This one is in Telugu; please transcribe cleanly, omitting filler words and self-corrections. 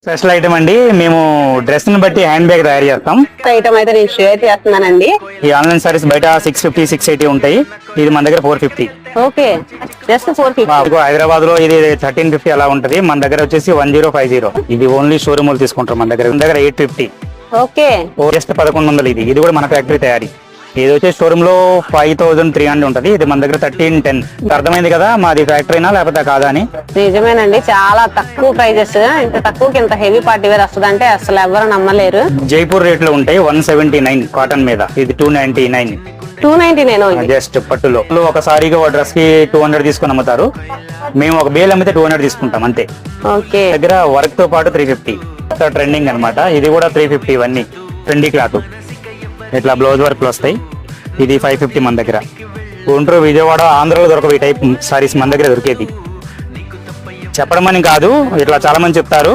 స్పెషల్ ఐటమ్ అండి. మేము డ్రెస్ ని బట్టి హ్యాండ్ బ్యాగ్ తయారు చేస్తాం. ఐటమ్ అయితే నేను షేర్ చేస్తున్నానండి. ఈ ఆన్లైన్ సారీస్ బయట 650, 680 ఉంటాయి. ఇది మన దగ్గర 450. Okay, just 450. హైదరాబాద్ లో ఇది 1350 అలా ఉంటది. మన దగ్గర వచ్చేసి 1050. ఇది ఓన్లీ షోరూమ్ వాళ్ళు తీసుకుంటారు. మన దగ్గర 850. Okay, just 1100. ఇది కూడా మన ఫ్యాక్టరీ తయారీ. ఇది వచ్చేసి షోరూమ్ లో 5300 ఉంటది. ఇది మన దగ్గర 1310. అర్థమైంది కదా మాది ఫ్యాక్టరీనా లేకపోతే కాదా అని. నిజమేనండి, చాలా తక్కువ ప్రైజెస్. ఇంత తక్కువకి ఇంత హెవీ పార్టీ వేర్ వస్తుంది అంటే అసలు ఎవరు నమ్మలేరు. జైపూర్ రేట్ లో ఉంటాయి 179 కాటన్ మీద. ఇది 299. 299 జస్ట్ పట్టులో ఒక సారీగా ఒక డ్రెస్ కి 200 తీసుకుని అమ్ముతారు. మేము ఒక బేల్ అమ్మితే 200 తీసుకుంటాం అంతే. ఓకే, దగ్గర వర్క్ తో పాటు 350. ట్రెండింగ్ అన్నమాట. ఇది కూడా 350. ఇవన్నీ ట్రెండీ క్లాత్. ఇట్లా బ్లౌజ్ వర్క్లు వస్తాయి. ఇది 550 మన దగ్గర. గుంటూరు, విజయవాడ, ఆంధ్రలో దొరకవు ఈ టైప్ సారీస్ మన దగ్గర దొరికేది. చెప్పడం అని కాదు, ఇట్లా చాలా మంది చెప్తారు.